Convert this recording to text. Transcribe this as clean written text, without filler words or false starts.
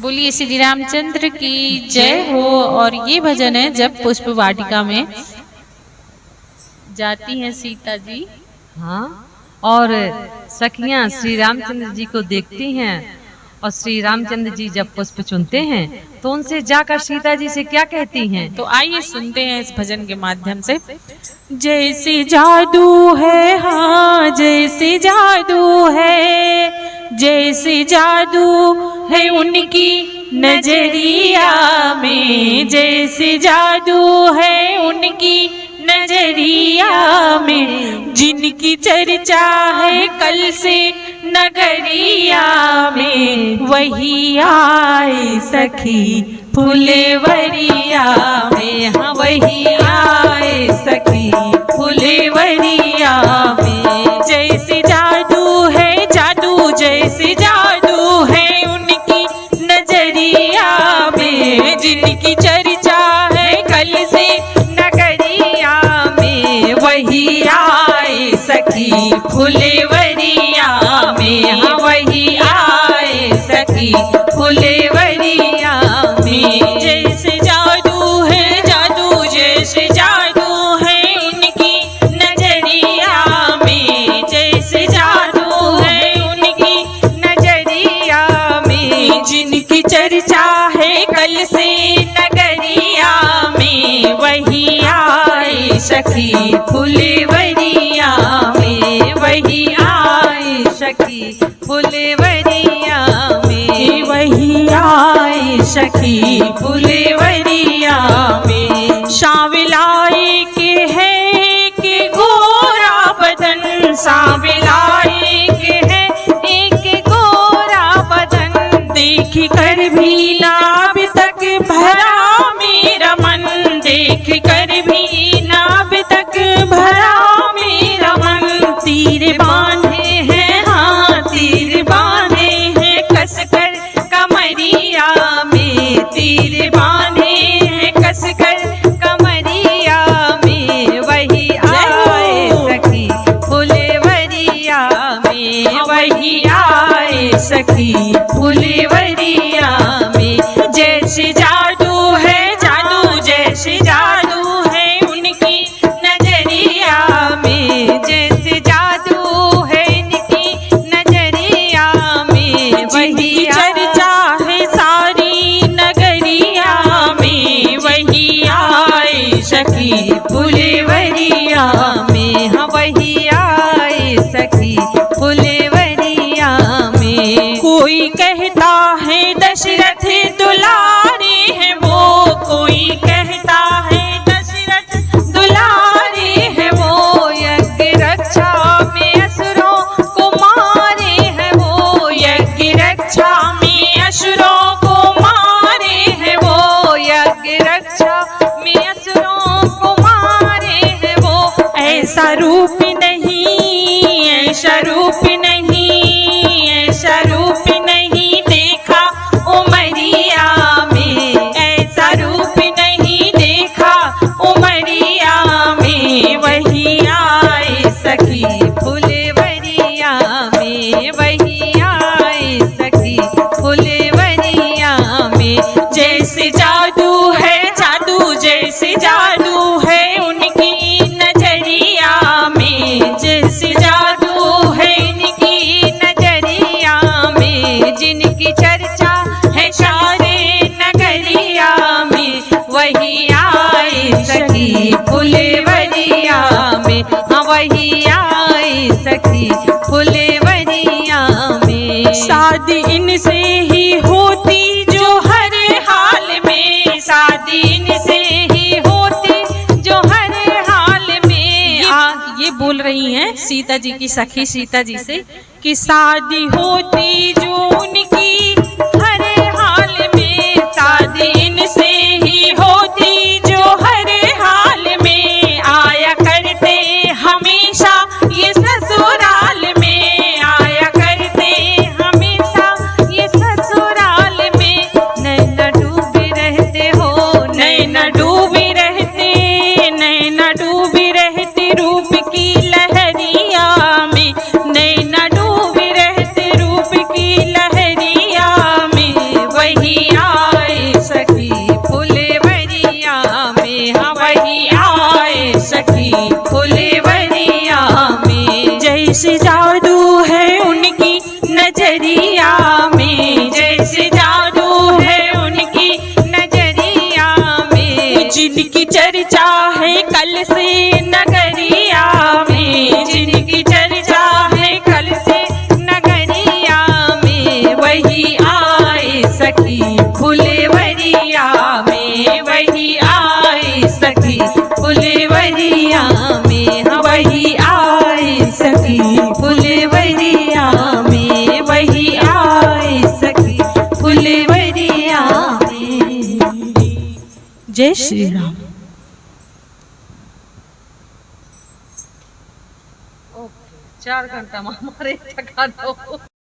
बोलिए श्री रामचंद्र की जय हो। और ये भजन है जब पुष्प वाटिका में जाती हैं सीता जी। हाँ, और सखियां श्री रामचंद्र जी को देखती हैं और श्री रामचंद्र जी जब पुष्प चुनते हैं तो उनसे जाकर सीता जी से क्या कहती हैं। तो आइए सुनते हैं इस भजन के माध्यम से। जैसे जादू है, हाँ जैसे जादू है, जैसे जादू है उनकी नजरिया में, जैसे जादू है उनकी नजरिया में, जिनकी चर्चा है कल से नगरिया में, वही आए सखी फुलवरिया में, हाँ वही आए सखी फुलवरिया में। जैसे जादू है, जादू जैसे जादू है उनकी नजरिया में, जिनकी चर्चा है कल से नगरिया में, वही आए सखी फुलवरिया में, हाँ वही आए सखी फुलवरिया में। जैसे जादू है, जादू जैसे जादू है उनकी नजरिया में, जैसे जादू है उनकी नजरिया में, जिनकी चर्चा है कल से नगरिया में, वही आए सखी फुलवरिया में, वही आए सखी फुलवरिया में, वही आए सखी फुलवरिया में। सांवलाए के है कि गोरा बदन, सांवलाए के है एक गोरा बदन, देख कर भी नाभ तक भरा मेरा मन, देख कर भी नाभ तक भरा मेरा मन। तीर बांधे हैं, हाँ तीर बांधे हैं कसकर कमरिया में, तीर बांधे हैं कसकर कमरिया में, वही आए सखी फुलवरिया में, वही आए सखी फुलवरिया में। जैसे जादू है, जादू जैसे जादू है उनकी नजरिया में, जैसे जादू है इनकी नजरिया में, वही चर्चा है सारी नगरिया में, वही आए सखी फुलवरिया में, हाँ वही आए सखी फुलवरिया में। कोई कहता है दशरथ दुलारे हैं वो, कोई कहता है दशरथ दुलारे हैं वो, यज्ञ रक्षा में असुरों को मारे हैं वो, यज्ञ रक्षा में असुरों को मारे हैं वो, यज्ञ रक्षा में असुरों को मारे हैं वो। ऐसा रूप नहीं, ऐसा रूप नहीं, ऐसा रूप नहीं देखा उमरिया में, ऐसा रूप नहीं देखा उमरिया में, वही आए सखी फुलवरिया में, वही आए सखी फुलवरिया में। जैसे जादू है, जादू जैसे जादू है उनकी नजरिया में, जैसे जादू है इनकी नजरिया में, जिनकी चर्चा है सारे नगरिया में, वही आए सखी फुलवरिया में, हाँ वही आए सखी फुलवरिया में। शादी इनसे ही होती जो हर हाल में, शादी इनसे ही होती जो हर हाल में। ये बोल रही हैं सीता जी की सखी सीता जी से कि शादी होती जो उनकी हर हाल में, शादी इनसे ही होती जो हर हाल में, आया करते हमेशा ये ससुराल में, आया करते हमेशा ये ससुराल में। नैना डूबे रहते हो, नैना डूबे रहते, नैना डूबे रहते रूप की लहरिया में, नैना डूबे रहते रूप की जय श्री राम। 4 घंटा में हमारे थका दो।